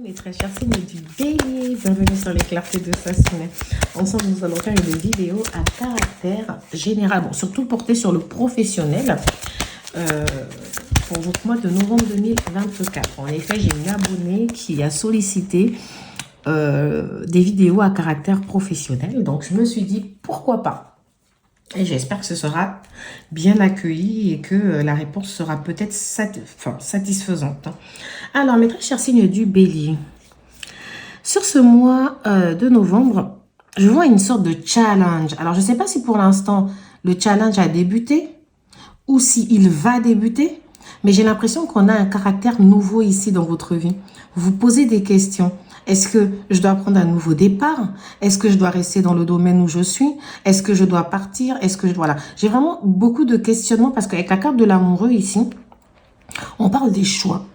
mes très chers signes du bélier, bienvenue sur les clartés de Sassoune. Ensemble, nous allons faire une vidéo à caractère général, bon, surtout portée sur le professionnel pour votre mois de novembre 2024. En effet, j'ai une abonnée qui a sollicité des vidéos à caractère professionnel, donc je me suis dit pourquoi pas. Et j'espère que ce sera bien accueilli et que la réponse sera peut-être satisfaisante. Alors, mes très chers signes du bélier, sur ce mois de novembre, je vois une sorte de challenge. Alors, je ne sais pas si pour l'instant, le challenge a débuté ou s'il va débuter, mais j'ai l'impression qu'on a un caractère nouveau ici dans votre vie. Vous vous posez des questions. Est-ce que je dois prendre un nouveau départ? Est-ce que je dois rester dans le domaine où je suis? Est-ce que je dois partir? Est-ce que je dois... Voilà. J'ai vraiment beaucoup de questionnements parce qu'avec la carte de l'amoureux ici, on parle des choix.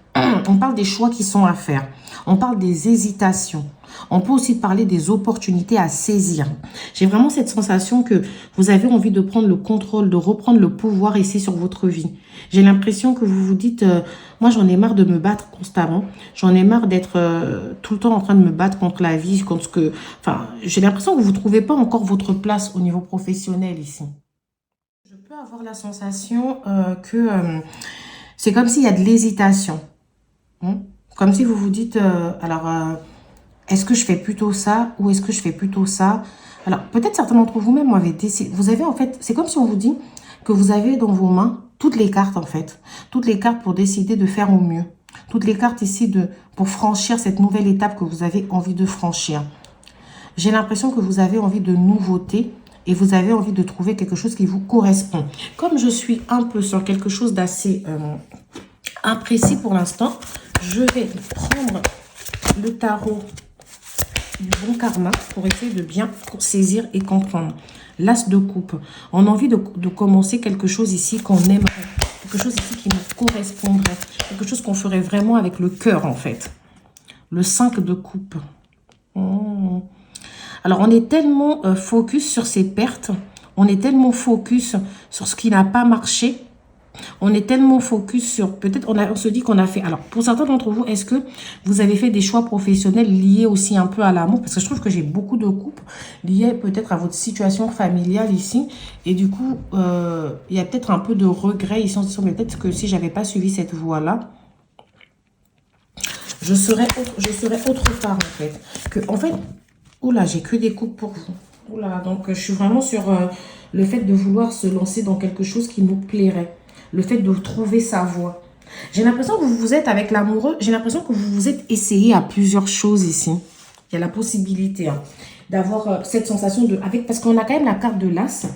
On parle des choix qui sont à faire. On parle des hésitations. On peut aussi parler des opportunités à saisir. J'ai vraiment cette sensation que vous avez envie de prendre le contrôle, de reprendre le pouvoir ici sur votre vie. J'ai l'impression que vous vous dites, moi j'en ai marre de me battre constamment. J'en ai marre d'être tout le temps en train de me battre contre la vie, contre ce que... Enfin, j'ai l'impression que vous ne trouvez pas encore votre place au niveau professionnel ici. Je peux avoir la sensation que c'est comme s'il y a de l'hésitation. Comme si vous vous dites, est-ce que je fais plutôt ça ou est-ce que je fais plutôt ça? Alors, peut-être certains d'entre vous-même m'avaient décidé. Vous avez en fait, c'est comme si on vous dit que vous avez dans vos mains toutes les cartes en fait. Toutes les cartes pour décider de faire au mieux. Toutes les cartes ici pour franchir cette nouvelle étape que vous avez envie de franchir. J'ai l'impression que vous avez envie de nouveautés et vous avez envie de trouver quelque chose qui vous correspond. Comme je suis un peu sur quelque chose d'assez imprécis pour l'instant, je vais prendre le tarot du bon karma pour essayer de bien saisir et comprendre. L'as de coupe. On a envie de commencer quelque chose ici qu'on aimerait. Quelque chose ici qui nous correspondrait. Quelque chose qu'on ferait vraiment avec le cœur en fait. Le 5 de coupe. Alors on est tellement focus sur ces pertes. On est tellement focus sur ce qui n'a pas marché. On est tellement focus sur... Peut-être on se dit qu'on a fait... Alors, pour certains d'entre vous, est-ce que vous avez fait des choix professionnels liés aussi un peu à l'amour? Parce que je trouve que j'ai beaucoup de couples liés peut-être à votre situation familiale ici. Et du coup, il y a peut-être un peu de regret ici. On se dit peut-être que si j'avais pas suivi cette voie-là, je serais autre part en fait. En fait, oula, j'ai que des couples pour vous. Oula, donc je suis vraiment sur le fait de vouloir se lancer dans quelque chose qui nous plairait. Le fait de trouver sa voie. J'ai l'impression que vous êtes avec l'amoureux. J'ai l'impression que vous vous êtes essayé à plusieurs choses ici. Il y a la possibilité d'avoir cette sensation de... parce qu'on a quand même la carte de l'As.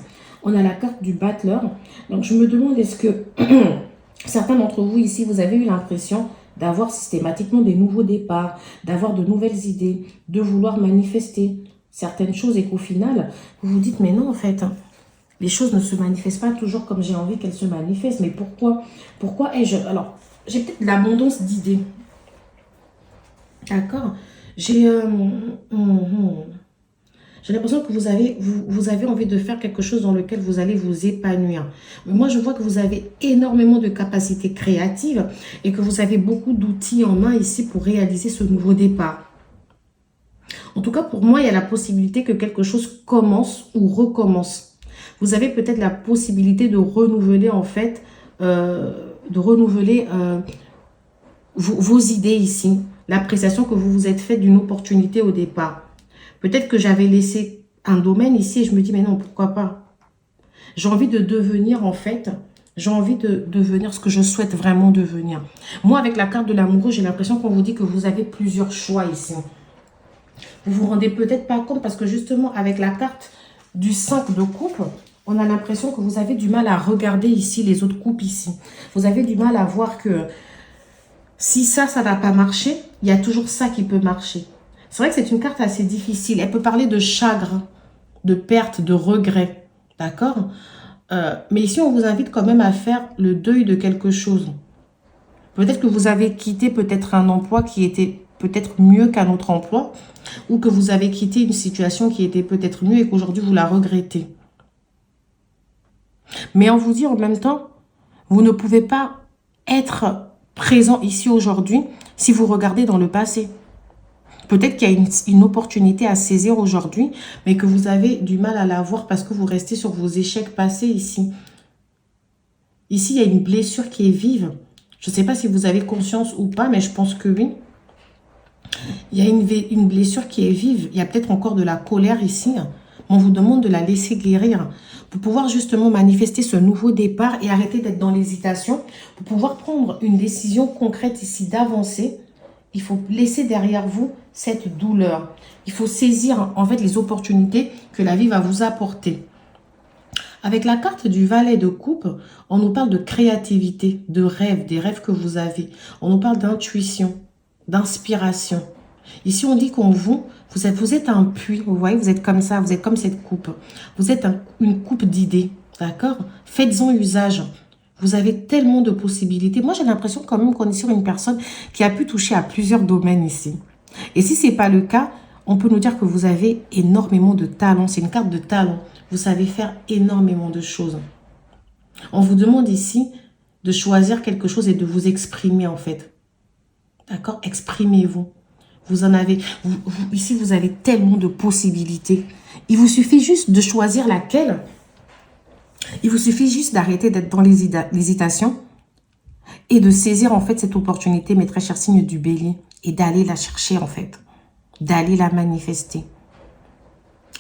On a la carte du battleur. Donc je me demande est-ce que certains d'entre vous ici, vous avez eu l'impression d'avoir systématiquement des nouveaux départs, d'avoir de nouvelles idées, de vouloir manifester certaines choses et qu'au final, vous vous dites mais non en fait... Les choses ne se manifestent pas toujours comme j'ai envie qu'elles se manifestent. Mais pourquoi? Pourquoi ai-je... Alors, j'ai peut-être l'abondance d'idées. D'accord? J'ai l'impression que vous avez envie de faire quelque chose dans lequel vous allez vous épanouir. Mais moi, je vois que vous avez énormément de capacités créatives et que vous avez beaucoup d'outils en main ici pour réaliser ce nouveau départ. En tout cas, pour moi, il y a la possibilité que quelque chose commence ou recommence. Vous avez peut-être la possibilité de renouveler en fait, vos idées ici. L'appréciation que vous vous êtes faite d'une opportunité au départ. Peut-être que j'avais laissé un domaine ici et je me dis mais non, pourquoi pas? J'ai envie de devenir en fait, j'ai envie de devenir ce que je souhaite vraiment devenir. Moi avec la carte de l'amoureux, j'ai l'impression qu'on vous dit que vous avez plusieurs choix ici. Vous vous rendez peut-être pas compte parce que justement avec la carte du 5 de coupe, on a l'impression que vous avez du mal à regarder ici les autres coupes ici. Vous avez du mal à voir que si ça n'a pas marché, il y a toujours ça qui peut marcher. C'est vrai que c'est une carte assez difficile. Elle peut parler de chagrin, de perte, de regret. D'accord? Mais ici, on vous invite quand même à faire le deuil de quelque chose. Peut-être que vous avez quitté peut-être un emploi qui était peut-être mieux qu'un autre emploi. Ou que vous avez quitté une situation qui était peut-être mieux et qu'aujourd'hui, vous la regrettez. Mais on vous dit en même temps, vous ne pouvez pas être présent ici aujourd'hui si vous regardez dans le passé. Peut-être qu'il y a une opportunité à saisir aujourd'hui, mais que vous avez du mal à la voir parce que vous restez sur vos échecs passés ici. Ici, il y a une blessure qui est vive. Je ne sais pas si vous avez conscience ou pas, mais je pense que oui. Il y a une blessure qui est vive. Il y a peut-être encore de la colère ici. On vous demande de la laisser guérir pour pouvoir justement manifester ce nouveau départ et arrêter d'être dans l'hésitation. Pour pouvoir prendre une décision concrète ici d'avancer, il faut laisser derrière vous cette douleur. Il faut saisir en fait les opportunités que la vie va vous apporter. Avec la carte du valet de coupe, on nous parle de créativité, de rêves, des rêves que vous avez. On nous parle d'intuition, d'inspiration. Ici, on dit qu'on vous êtes un puits, vous voyez, vous êtes comme ça, vous êtes comme cette coupe. Vous êtes une coupe d'idées, d'accord? Faites-en usage. Vous avez tellement de possibilités. Moi, j'ai l'impression quand même qu'on est sur une personne qui a pu toucher à plusieurs domaines ici. Et si ce n'est pas le cas, on peut nous dire que vous avez énormément de talent. C'est une carte de talent. Vous savez faire énormément de choses. On vous demande ici de choisir quelque chose et de vous exprimer en fait. D'accord? Exprimez-vous. Vous en avez, ici, vous avez tellement de possibilités. Il vous suffit juste de choisir laquelle. Il vous suffit juste d'arrêter d'être dans l'hésitation et de saisir en fait cette opportunité, mes très chers signes du bélier, et d'aller la chercher en fait. D'aller la manifester.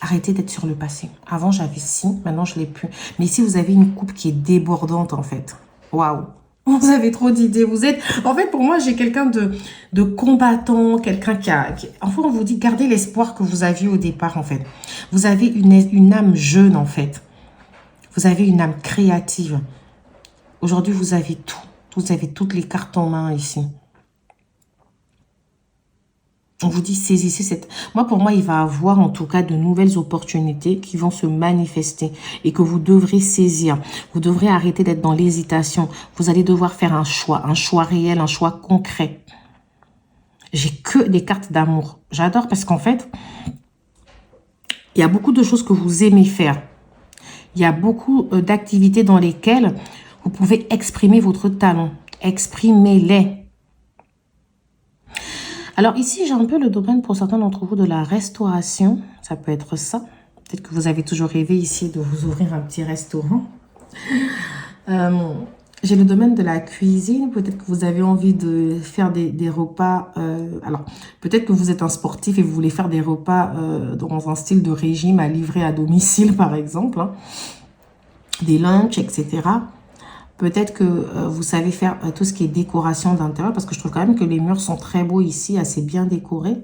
Arrêtez d'être sur le passé. Avant, j'avais ci, maintenant, je ne l'ai plus. Mais ici, vous avez une coupe qui est débordante en fait. Waouh! Vous avez trop d'idées. Vous êtes... En fait, pour moi, j'ai quelqu'un de combattant, quelqu'un Enfin, on vous dit, gardez l'espoir que vous aviez au départ, en fait. Vous avez une âme jeune, en fait. Vous avez une âme créative. Aujourd'hui, vous avez tout. Vous avez toutes les cartes en main ici. On vous dit, saisissez cette... Pour moi, il va y avoir en tout cas de nouvelles opportunités qui vont se manifester et que vous devrez saisir. Vous devrez arrêter d'être dans l'hésitation. Vous allez devoir faire un choix réel, un choix concret. J'ai que des cartes d'amour. J'adore parce qu'en fait, il y a beaucoup de choses que vous aimez faire. Il y a beaucoup d'activités dans lesquelles vous pouvez exprimer votre talent. Exprimez-les. Alors ici, j'ai un peu le domaine pour certains d'entre vous de la restauration. Ça peut être ça. Peut-être que vous avez toujours rêvé ici de vous ouvrir un petit restaurant. J'ai le domaine de la cuisine. Peut-être que vous avez envie de faire des repas. Alors, peut-être que vous êtes un sportif et vous voulez faire des repas dans un style de régime à livrer à domicile, par exemple. Hein. Des lunchs, etc. Peut-être que vous savez faire tout ce qui est décoration d'intérieur, parce que je trouve quand même que les murs sont très beaux ici, assez bien décorés.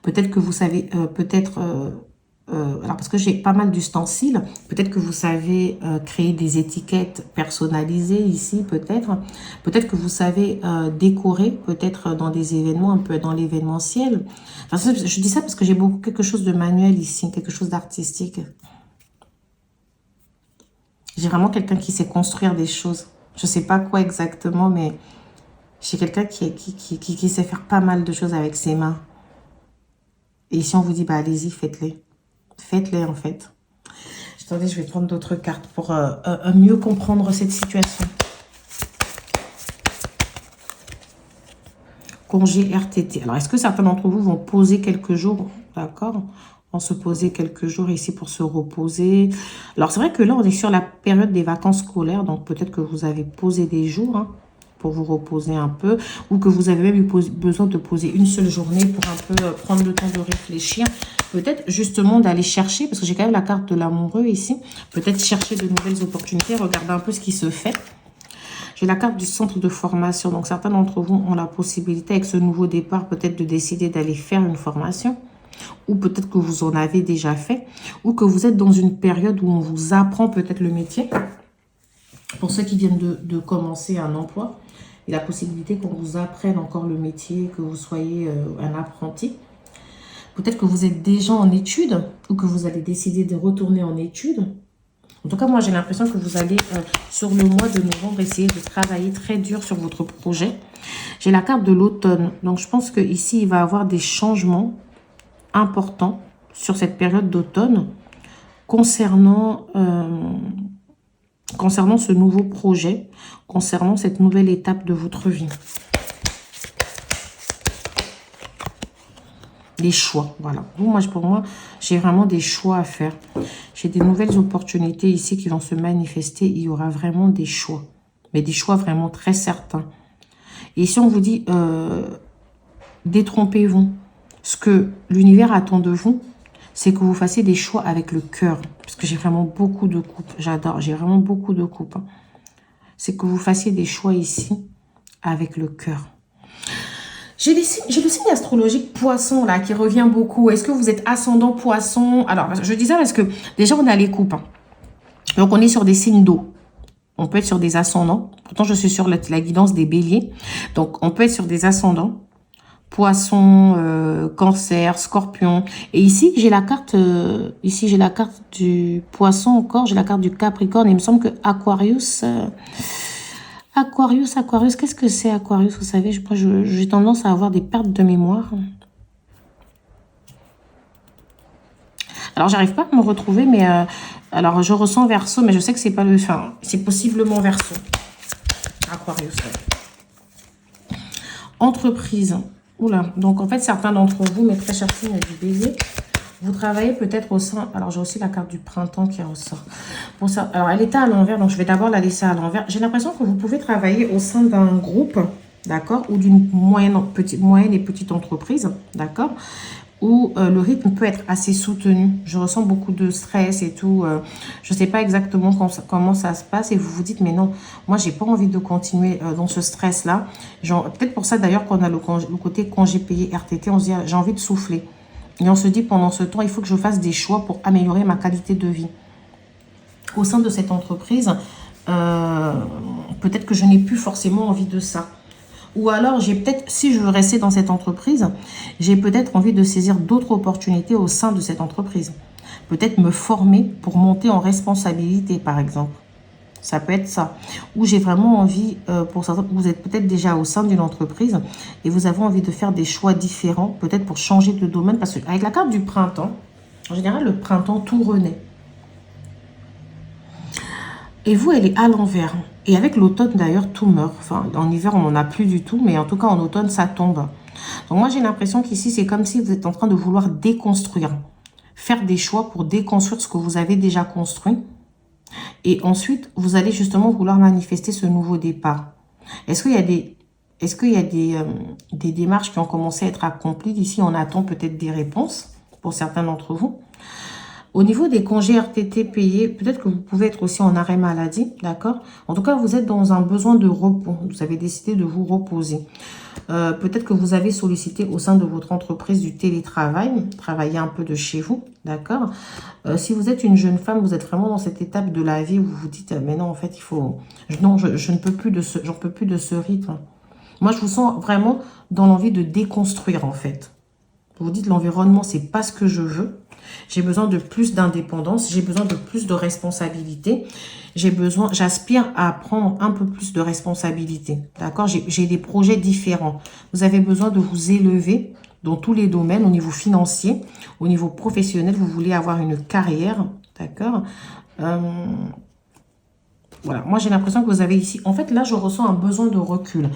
Peut-être que vous savez, alors parce que j'ai pas mal d'ustensiles, peut-être que vous savez créer des étiquettes personnalisées ici, peut-être. Peut-être que vous savez décorer, peut-être dans des événements, un peu dans l'événementiel. Enfin, je dis ça parce que j'ai beaucoup quelque chose de manuel ici, quelque chose d'artistique. J'ai vraiment quelqu'un qui sait construire des choses. Je ne sais pas quoi exactement, mais j'ai quelqu'un qui sait faire pas mal de choses avec ses mains. Et ici, on vous dit, bah allez-y, faites-les. Faites-les, en fait. Attendez, je vais prendre d'autres cartes pour mieux comprendre cette situation. Congé RTT. Alors, est-ce que certains d'entre vous vont poser quelques jours, d'accord ? Se poser quelques jours ici pour se reposer. Alors, c'est vrai que là, on est sur la période des vacances scolaires, donc peut-être que vous avez posé des jours hein, pour vous reposer un peu, ou que vous avez même eu besoin de poser une seule journée pour un peu prendre le temps de réfléchir. Peut-être justement d'aller chercher, parce que j'ai quand même la carte de l'amoureux ici, peut-être chercher de nouvelles opportunités, regarder un peu ce qui se fait. J'ai la carte du centre de formation, donc certains d'entre vous ont la possibilité avec ce nouveau départ peut-être de décider d'aller faire une formation. Ou peut-être que vous en avez déjà fait, ou que vous êtes dans une période où on vous apprend peut-être le métier. Pour ceux qui viennent de commencer un emploi, il y a la possibilité qu'on vous apprenne encore le métier, que vous soyez un apprenti. Peut-être que vous êtes déjà en études, ou que vous allez décider de retourner en études. En tout cas, moi, j'ai l'impression que vous allez, sur le mois de novembre, essayer de travailler très dur sur votre projet. J'ai la carte de l'automne. Donc, je pense qu'ici, il va y avoir des changements important sur cette période d'automne concernant ce nouveau projet, concernant cette nouvelle étape de votre vie. des choix, voilà. Pour moi, j'ai vraiment des choix à faire. J'ai des nouvelles opportunités ici qui vont se manifester. Il y aura vraiment des choix. Mais des choix vraiment très certains. Et si on vous dit, détrompez-vous. Ce que l'univers attend de vous, c'est que vous fassiez des choix avec le cœur. Parce que j'ai vraiment beaucoup de coupes. J'adore, j'ai vraiment beaucoup de coupes. C'est que vous fassiez des choix ici avec le cœur. J'ai le signe astrologique poisson là qui revient beaucoup. Est-ce que vous êtes ascendant poisson? Alors, je dis ça parce que déjà on a les coupes. Hein. Donc on est sur des signes d'eau. On peut être sur des ascendants. Pourtant je suis sur la guidance des béliers. Donc on peut être sur des ascendants. Poisson, cancer, scorpion. Et ici j'ai la carte du poisson encore. J'ai la carte du capricorne. Il me semble que Aquarius... Aquarius, qu'est-ce que c'est Aquarius? Vous savez, j'ai tendance à avoir des pertes de mémoire. Alors, j'arrive pas à me retrouver, mais... alors, je ressens Verseau, mais je sais que c'est pas le... Enfin, c'est possiblement Verseau. Aquarius, ouais. Entreprise. Oula, donc en fait, certains d'entre vous, mes très chers signes du bélier, vous travaillez peut-être au sein... Alors, j'ai aussi la carte du printemps qui ressort. Bon, ça, alors, elle était à l'envers, donc je vais d'abord la laisser à l'envers. J'ai l'impression que vous pouvez travailler au sein d'un groupe, d'accord, ou d'une moyenne et petite entreprise, d'accord, où le rythme peut être assez soutenu. Je ressens beaucoup de stress et tout. Je ne sais pas exactement comment ça se passe et vous vous dites, mais non, moi, j'ai pas envie de continuer dans ce stress-là. Peut-être pour ça, d'ailleurs, qu'on a le côté congé payé RTT, on se dit, j'ai envie de souffler. Et on se dit, pendant ce temps, il faut que je fasse des choix pour améliorer ma qualité de vie. Au sein de cette entreprise, peut-être que je n'ai plus forcément envie de ça. Ou alors, j'ai peut-être, si je veux rester dans cette entreprise, j'ai peut-être envie de saisir d'autres opportunités au sein de cette entreprise. Peut-être me former pour monter en responsabilité, par exemple. Ça peut être ça. Ou j'ai vraiment envie, pour certains, vous êtes peut-être déjà au sein d'une entreprise et vous avez envie de faire des choix différents, peut-être pour changer de domaine. Parce qu'avec la carte du printemps, en général, le printemps, tout renaît. Et vous, elle est à l'envers. Et avec l'automne, d'ailleurs, tout meurt. Enfin, en hiver, on n'en a plus du tout, mais en tout cas, en automne, ça tombe. Donc moi, j'ai l'impression qu'ici, c'est comme si vous êtes en train de vouloir déconstruire. Faire des choix pour déconstruire ce que vous avez déjà construit. Et ensuite, vous allez justement vouloir manifester ce nouveau départ. Est-ce qu'il y a des démarches qui ont commencé à être accomplies? Ici, on attend peut-être des réponses pour certains d'entre vous. Au niveau des congés RTT payés, peut-être que vous pouvez être aussi en arrêt maladie, d'accord? En tout cas, vous êtes dans un besoin de repos. Vous avez décidé de vous reposer. Peut-être que vous avez sollicité au sein de votre entreprise du télétravail, travailler un peu de chez vous, d'accord? Si vous êtes une jeune femme, vous êtes vraiment dans cette étape de la vie où vous vous dites, mais non, en fait, il faut... Non, je ne peux plus j'en peux plus de ce rythme. Moi, je vous sens vraiment dans l'envie de déconstruire, en fait. Vous vous dites, l'environnement, c'est pas ce que je veux. J'ai besoin de plus d'indépendance, j'ai besoin de plus de responsabilité. J'aspire à prendre un peu plus de responsabilité. D'accord? J'ai des projets différents. Vous avez besoin de vous élever dans tous les domaines, au niveau financier, au niveau professionnel. Vous voulez avoir une carrière. D'accord? Voilà, moi j'ai l'impression que vous avez ici... En fait, là, je ressens un besoin de recul.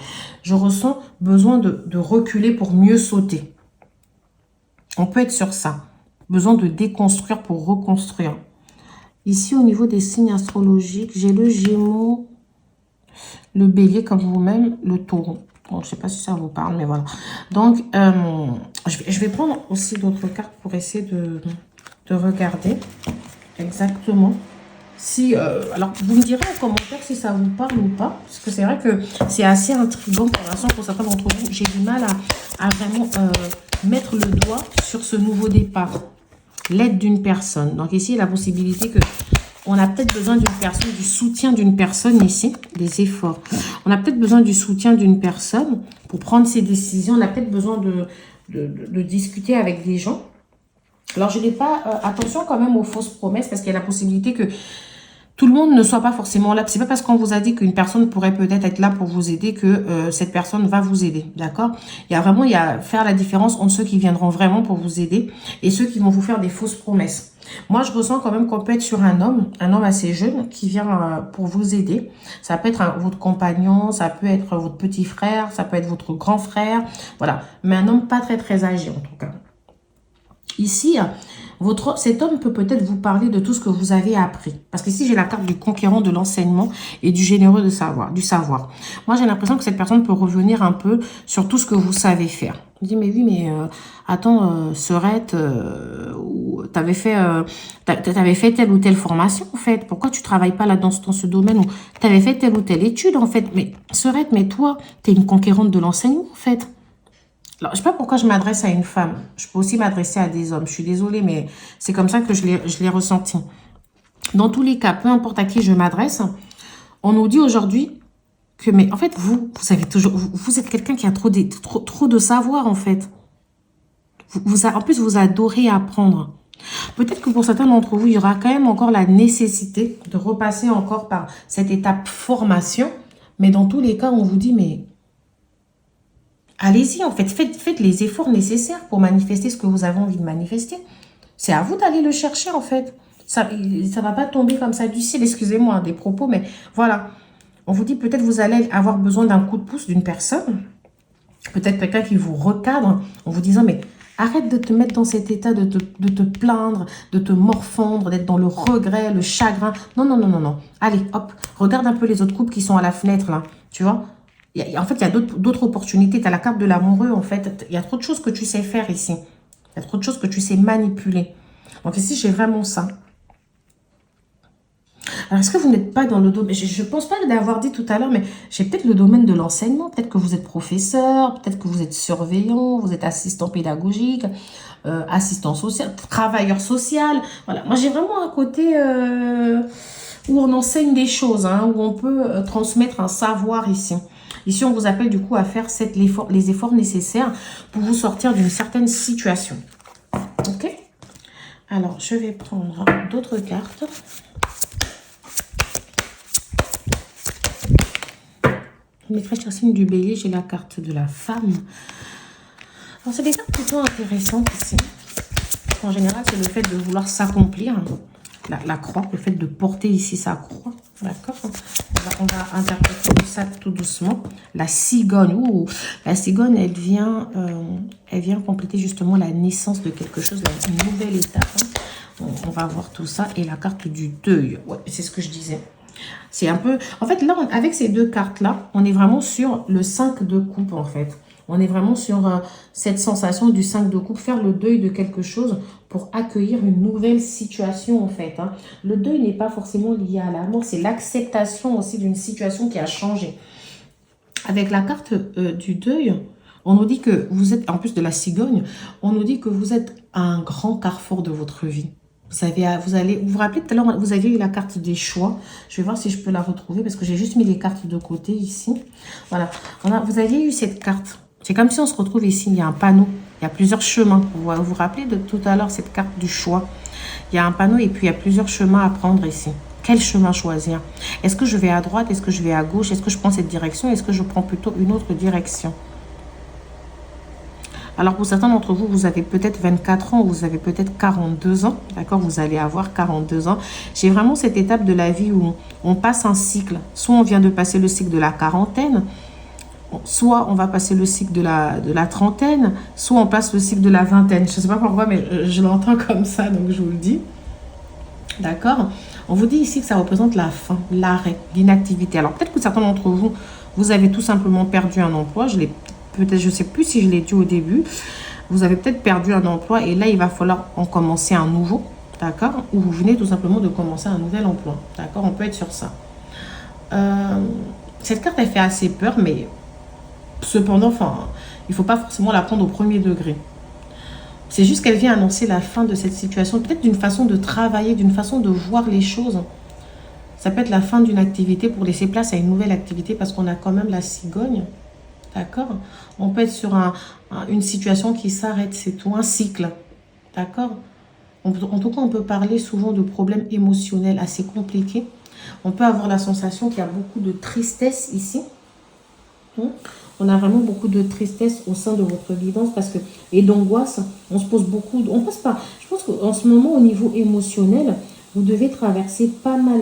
Je ressens besoin de reculer pour mieux sauter. On peut être sur ça. Besoin de déconstruire pour reconstruire. Ici, au niveau des signes astrologiques, j'ai le Gémeaux, le Bélier comme vous-même, le Taureau. Bon, je ne sais pas si ça vous parle, mais voilà. Donc, je vais prendre aussi d'autres cartes pour essayer de regarder exactement. Si, alors, vous me direz en commentaire si ça vous parle ou pas. Parce que c'est vrai que c'est assez intriguant pour l'instant pour certains d'entre vous. J'ai du mal à vraiment mettre le doigt sur ce nouveau départ. L'aide d'une personne. Donc ici, la possibilité que on a peut-être besoin d'une personne, du soutien d'une personne ici, des efforts. On a peut-être besoin du soutien d'une personne pour prendre ses décisions. On a peut-être besoin de discuter avec des gens. Alors, je n'ai pas... attention quand même aux fausses promesses parce qu'il y a la possibilité que tout le monde ne soit pas forcément là. C'est pas parce qu'on vous a dit qu'une personne pourrait peut-être être là pour vous aider que cette personne va vous aider, d'accord? Il y a faire la différence entre ceux qui viendront vraiment pour vous aider et ceux qui vont vous faire des fausses promesses. Moi, je ressens quand même qu'on peut être sur un homme assez jeune qui vient pour vous aider. Ça peut être votre compagnon, ça peut être votre petit frère, ça peut être votre grand frère, voilà. Mais un homme pas très âgé en tout cas. Ici, cet homme peut peut-être vous parler de tout ce que vous avez appris. Parce qu'ici, j'ai la carte du conquérant de l'enseignement et du généreux du savoir. Moi, j'ai l'impression que cette personne peut revenir un peu sur tout ce que vous savez faire. Je dis, mais oui, mais attends, Serette, t'avais fait telle ou telle formation, en fait. Pourquoi tu travailles pas là dans ce domaine où t'avais fait telle ou telle étude, en fait. Mais Serette, mais toi, t'es une conquérante de l'enseignement, en fait. Alors, je sais pas pourquoi je m'adresse à une femme. Je peux aussi m'adresser à des hommes. Je suis désolée, mais c'est comme ça que je l'ai ressenti. Dans tous les cas, peu importe à qui je m'adresse, on nous dit aujourd'hui que, mais en fait, vous êtes quelqu'un qui a trop de savoir, en fait. En plus, vous adorez apprendre. Peut-être que pour certains d'entre vous, il y aura quand même encore la nécessité de repasser encore par cette étape formation. Mais dans tous les cas, on vous dit, mais allez-y, en fait, faites les efforts nécessaires pour manifester ce que vous avez envie de manifester. C'est à vous d'aller le chercher, en fait. Ça va pas tomber comme ça du ciel, excusez-moi des propos, mais voilà. On vous dit peut-être vous allez avoir besoin d'un coup de pouce d'une personne. Peut-être quelqu'un qui vous recadre en vous disant, mais arrête de te mettre dans cet état de te plaindre, de te morfondre, d'être dans le regret, le chagrin. Non, non, non, non, non. Allez, hop, regarde un peu les autres couples qui sont à la fenêtre, là, tu vois. En fait, il y a d'autres opportunités. Tu as la carte de l'amoureux, en fait. Il y a trop de choses que tu sais faire ici. Il y a trop de choses que tu sais manipuler. Donc ici, j'ai vraiment ça. Alors, est-ce que vous n'êtes pas dans le domaine... Je ne pense pas l'avoir dit tout à l'heure, mais j'ai peut-être le domaine de l'enseignement. Peut-être que vous êtes professeur, peut-être que vous êtes surveillant, vous êtes assistant pédagogique, assistant social, travailleur social. Voilà. Moi, j'ai vraiment un côté... où on enseigne des choses, hein, où on peut transmettre un savoir ici. Ici, on vous appelle du coup à faire les efforts nécessaires pour vous sortir d'une certaine situation. Ok? Alors, je vais prendre d'autres cartes. Maîtresse signe du bélier, j'ai la carte de la femme. Alors, c'est des cartes plutôt intéressantes ici. En général, c'est le fait de vouloir s'accomplir. La croix, le fait de porter ici sa croix. D'accord? On va interpréter tout ça tout doucement. La cigogne. Ouh, la cigogne, elle vient compléter justement la naissance de quelque chose, une nouvelle étape. Hein. On va voir tout ça. Et la carte du deuil. Ouais, c'est ce que je disais. C'est un peu... En fait, là, avec ces deux cartes-là, on est vraiment sur le 5 de coupe, en fait. On est vraiment sur cette sensation du 5 de coupe, faire le deuil de quelque chose pour accueillir une nouvelle situation, en fait. Hein. Le deuil n'est pas forcément lié à la mort, c'est l'acceptation aussi d'une situation qui a changé. Avec la carte du deuil, on nous dit que vous êtes, en plus de la cigogne, on nous dit que vous êtes à un grand carrefour de votre vie. Vous vous rappelez tout à l'heure, vous aviez eu la carte des choix. Je vais voir si je peux la retrouver parce que j'ai juste mis les cartes de côté ici. Voilà. Vous aviez eu cette carte. C'est comme si on se retrouve ici. Il y a un panneau. Il y a plusieurs chemins. Vous vous rappelez de tout à l'heure cette carte du choix. Il y a un panneau et puis il y a plusieurs chemins à prendre ici. Quel chemin choisir? Est-ce que je vais à droite? Est-ce que je vais à gauche? Est-ce que je prends cette direction? Est-ce que je prends plutôt une autre direction? Alors, pour certains d'entre vous, vous avez peut-être 24 ans, vous avez peut-être 42 ans, d'accord? Vous allez avoir 42 ans. J'ai vraiment cette étape de la vie où on passe un cycle. Soit on vient de passer le cycle de la quarantaine, soit on va passer le cycle de la trentaine, soit on passe le cycle de la vingtaine. Je ne sais pas pourquoi, mais je l'entends comme ça, donc je vous le dis. D'accord? On vous dit ici que ça représente la fin, l'arrêt, l'inactivité. Alors, peut-être que certains d'entre vous, vous avez tout simplement perdu un emploi. Je ne sais plus si je l'ai dit au début. Vous avez peut-être perdu un emploi et là, il va falloir en commencer un nouveau. D'accord? Ou vous venez tout simplement de commencer un nouvel emploi. D'accord? On peut être sur ça. Cette carte, elle fait assez peur, mais cependant, il ne faut pas forcément la prendre au premier degré. C'est juste qu'elle vient annoncer la fin de cette situation. Peut-être d'une façon de travailler, d'une façon de voir les choses. Ça peut être la fin d'une activité pour laisser place à une nouvelle activité parce qu'on a quand même la cigogne. D'accord? On peut être sur une situation qui s'arrête, c'est tout, un cycle. D'accord? En tout cas, on peut parler souvent de problèmes émotionnels assez compliqués. On peut avoir la sensation qu'il y a beaucoup de tristesse ici. On a vraiment beaucoup de tristesse au sein de votre guidance et d'angoisse. On se pose beaucoup... On passe pas. Je pense qu'en ce moment, au niveau émotionnel, vous devez traverser pas mal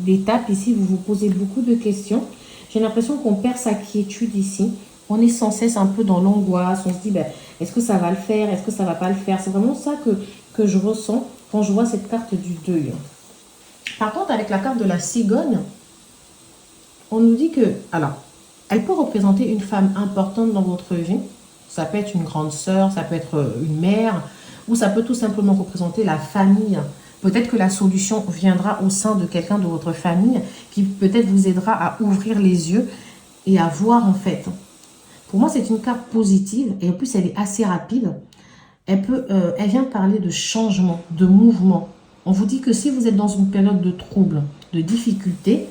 d'étapes ici. Vous vous posez beaucoup de questions. J'ai l'impression qu'on perd sa quiétude ici. On est sans cesse un peu dans l'angoisse. On se dit, ben, est-ce que ça va le faire? Est-ce que ça va pas le faire? C'est vraiment ça que je ressens quand je vois cette carte du deuil. Par contre, avec la carte de la cigogne, on nous dit que, alors, elle peut représenter une femme importante dans votre vie. Ça peut être une grande sœur, ça peut être une mère, ou ça peut tout simplement représenter la famille. Peut-être que la solution viendra au sein de quelqu'un de votre famille qui peut-être vous aidera à ouvrir les yeux et à voir en fait. Pour moi, c'est une carte positive et en plus, elle est assez rapide. Elle vient parler de changement, de mouvement. On vous dit que si vous êtes dans une période de trouble, de difficulté,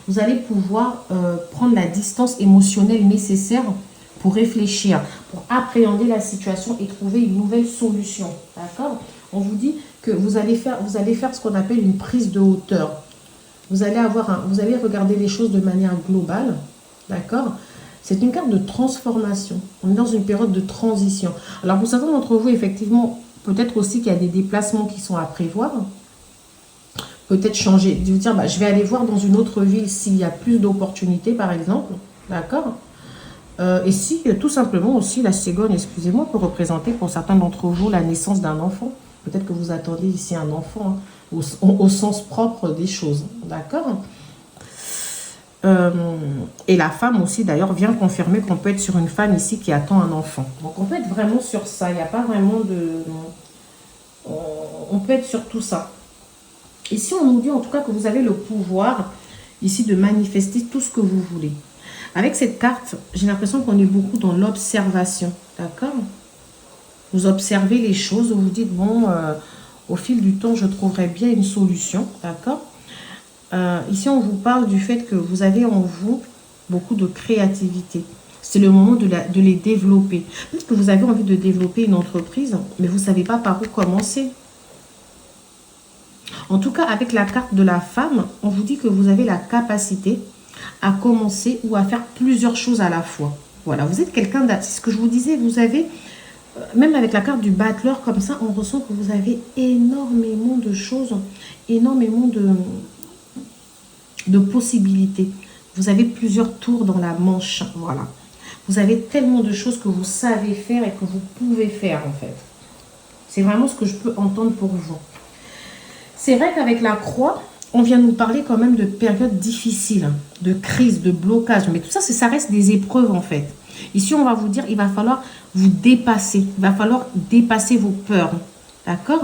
vous allez pouvoir prendre la distance émotionnelle nécessaire pour réfléchir, pour appréhender la situation et trouver une nouvelle solution. D'accord? On vous dit que vous allez faire ce qu'on appelle une prise de hauteur. Vous allez regarder les choses de manière globale. D'accord? C'est une carte de transformation. On est dans une période de transition. Alors, pour certains d'entre vous, effectivement, peut-être aussi qu'il y a des déplacements qui sont à prévoir. Peut-être changer, de dire, bah, je vais aller voir dans une autre ville s'il y a plus d'opportunités, par exemple. D'accord? Et si, tout simplement aussi, la cigogne, excusez-moi, peut représenter pour certains d'entre vous la naissance d'un enfant. Peut-être que vous attendez ici un enfant, hein, au sens propre des choses. D'accord? Et la femme aussi, d'ailleurs, vient confirmer qu'on peut être sur une femme ici qui attend un enfant. Donc, on peut être vraiment sur ça. Il n'y a pas vraiment de... On peut être sur tout ça. Ici, on nous dit en tout cas que vous avez le pouvoir ici de manifester tout ce que vous voulez. Avec cette carte, j'ai l'impression qu'on est beaucoup dans l'observation. D'accord? Vous observez les choses, vous vous dites, bon, au fil du temps, je trouverai bien une solution. D'accord? Ici, on vous parle du fait que vous avez en vous beaucoup de créativité. C'est le moment de les développer. Peut-être que vous avez envie de développer une entreprise, mais vous ne savez pas par où commencer. En tout cas, avec la carte de la femme, on vous dit que vous avez la capacité à commencer ou à faire plusieurs choses à la fois. Voilà, vous êtes quelqu'un, c'est ce que je vous disais, vous avez, même avec la carte du battleur, comme ça, on ressent que vous avez énormément de choses, énormément de possibilités. Vous avez plusieurs tours dans la manche, voilà. Vous avez tellement de choses que vous savez faire et que vous pouvez faire, en fait. C'est vraiment ce que je peux entendre pour vous. C'est vrai qu'avec la croix, on vient nous parler quand même de périodes difficiles, de crise, de blocage. Mais tout ça, ça reste des épreuves, en fait. Ici, on va vous dire, il va falloir vous dépasser. Il va falloir dépasser vos peurs. D'accord?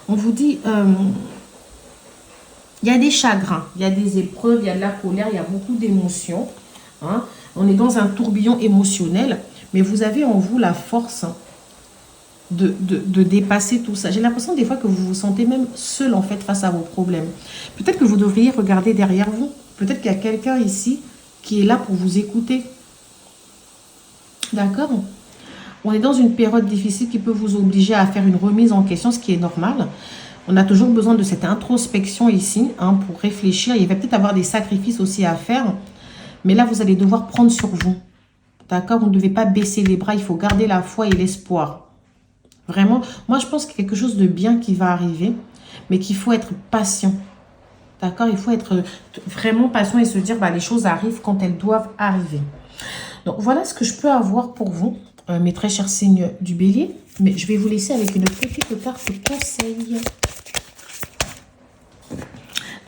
On vous dit... il y a des chagrins, il y a des épreuves, il y a de la colère, il y a beaucoup d'émotions. Hein. On est dans un tourbillon émotionnel, mais vous avez en vous la force de dépasser tout ça. J'ai l'impression des fois que vous vous sentez même seul en fait face à vos problèmes. Peut-être que vous devriez regarder derrière vous. Peut-être qu'il y a quelqu'un ici qui est là pour vous écouter. D'accord? On est dans une période difficile qui peut vous obliger à faire une remise en question, ce qui est normal. On a toujours besoin de cette introspection ici, hein, pour réfléchir. Il va peut-être avoir des sacrifices aussi à faire. Mais là, vous allez devoir prendre sur vous. D'accord? Vous ne devez pas baisser les bras. Il faut garder la foi et l'espoir. Vraiment, moi, je pense qu'il y a quelque chose de bien qui va arriver. Mais qu'il faut être patient. D'accord? Il faut être vraiment patient et se dire, bah, les choses arrivent quand elles doivent arriver. Donc, voilà ce que je peux avoir pour vous, mes très chers signes du bélier. Mais je vais vous laisser avec une petite carte conseil.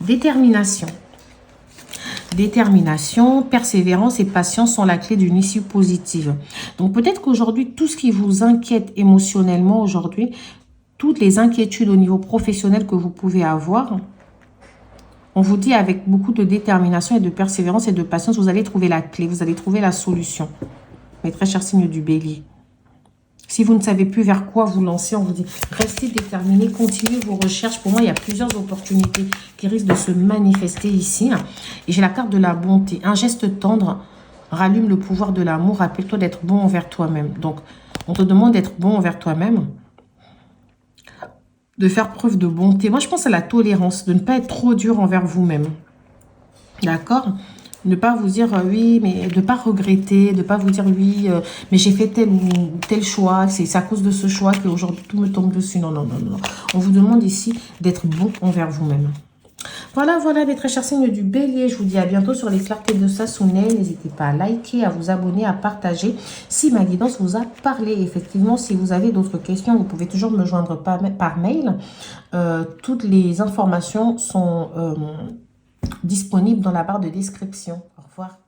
Détermination. Détermination, persévérance et patience sont la clé d'une issue positive. Donc peut-être qu'aujourd'hui, tout ce qui vous inquiète émotionnellement aujourd'hui, toutes les inquiétudes au niveau professionnel que vous pouvez avoir, on vous dit avec beaucoup de détermination et de persévérance et de patience, vous allez trouver la clé, vous allez trouver la solution. Mes très chers signes du bélier. Si vous ne savez plus vers quoi vous lancer, on vous dit restez déterminé, continuez vos recherches. Pour moi, il y a plusieurs opportunités qui risquent de se manifester ici. Et j'ai la carte de la bonté. Un geste tendre rallume le pouvoir de l'amour. Rappelle-toi d'être bon envers toi-même. Donc, on te demande d'être bon envers toi-même, de faire preuve de bonté. Moi, je pense à la tolérance, de ne pas être trop dur envers vous-même. D'accord ? Ne pas vous dire oui, mais de ne pas regretter, de ne pas vous dire oui, mais j'ai fait tel ou tel choix, c'est à cause de ce choix qu'aujourd'hui tout me tombe dessus. Non, non, non, non. On vous demande ici d'être bon envers vous-même. Voilà, voilà les très chers signes du bélier. Je vous dis à bientôt sur les clartés de Sassounel. N'hésitez pas à liker, à vous abonner, à partager si ma guidance vous a parlé. Effectivement, si vous avez d'autres questions, vous pouvez toujours me joindre par mail. Toutes les informations sont disponibles dans la barre de description. Au revoir.